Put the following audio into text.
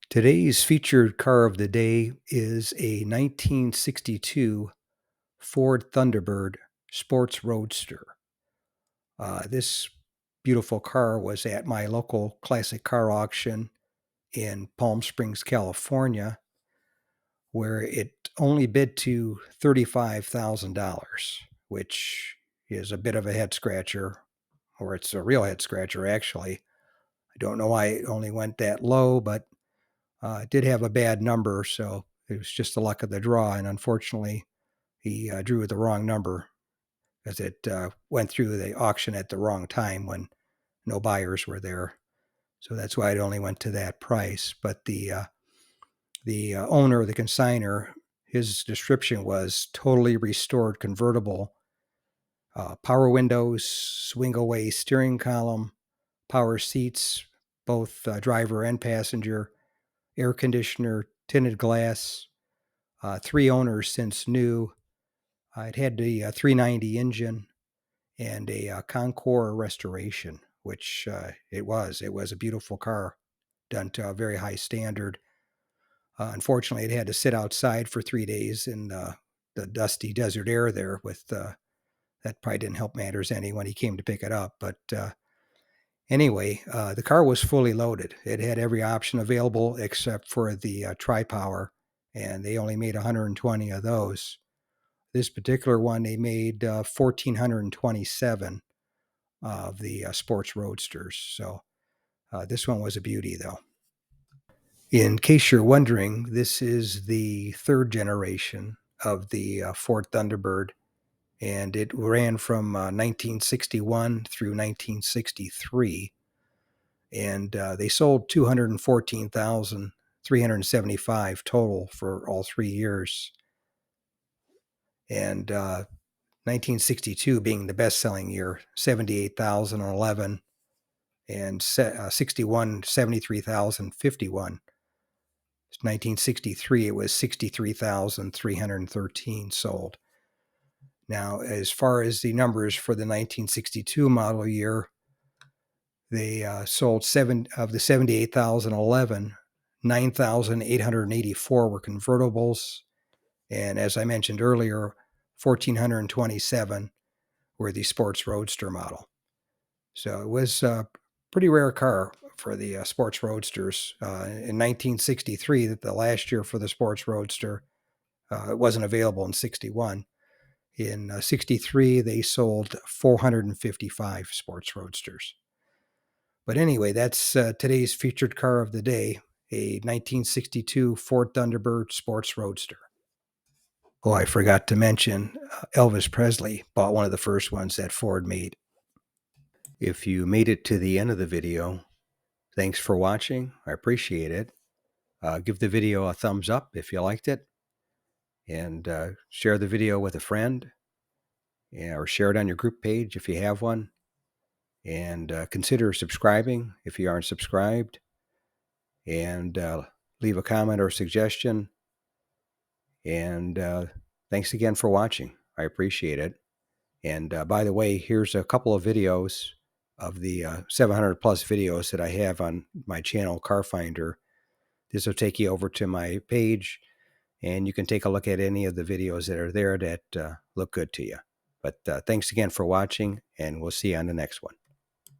Today's featured car of the day is a 1962 Ford Thunderbird sports roadster. This beautiful car was at my local classic car auction in Palm Springs, California, where it only bid to $35,000, which is a bit of a head scratcher, or it's a real head scratcher, actually. I don't know why it only went that low, but it did have a bad number, so it was just the luck of the draw. And unfortunately, he drew the wrong number as it went through the auction at the wrong time when no buyers were there. So that's why it only went to that price. But the owner, the consigner, his description was totally restored convertible, power windows, swing away steering column, power seats, both driver and passenger, air conditioner, tinted glass, 3 owners since new. It had the 390 engine and a Concours restoration, which it was. It was a beautiful car done to a very high standard. Unfortunately, it had to sit outside for 3 days in the dusty desert air there. With that probably didn't help matters any when he came to pick it up. But anyway, the car was fully loaded. It had every option available except for the tri-power, and they only made 120 of those. This particular one, they made 1,427 of the sports roadsters. So this one was a beauty, though. In case you're wondering, this is the third generation of the Ford Thunderbird, and it ran from 1961 through 1963. And they sold 214,375 total for all 3 years. And 1962 being the best-selling year, 78,011, and 61, 73,051. 1963, it was 63,313 sold. Now, as far as the numbers for the 1962 model year, they sold 7 of the 78,011, 9,884 were convertibles, and as I mentioned earlier, 1,427 were the sports roadster model. So it was a pretty rare car for the sports roadsters. In 1963, the last year for the sports roadster, it wasn't available in 61. In 63, they sold 455 sports roadsters. But anyway, that's today's featured car of the day, a 1962 Ford Thunderbird sports roadster. Oh, I forgot to mention, Elvis Presley bought one of the first ones that Ford made. If you made it to the end of the video, thanks for watching. I appreciate it. Give the video a thumbs up if you liked it, and share the video with a friend, or share it on your group page if you have one, and consider subscribing if you aren't subscribed, and leave a comment or suggestion. And thanks again for watching. I appreciate it. And by the way, here's a couple of videos of the 700 plus videos that I have on my channel, Car Finder. This will take you over to my page, and you can take a look at any of the videos that are there that look good to you. But thanks again for watching, and we'll see you on the next one.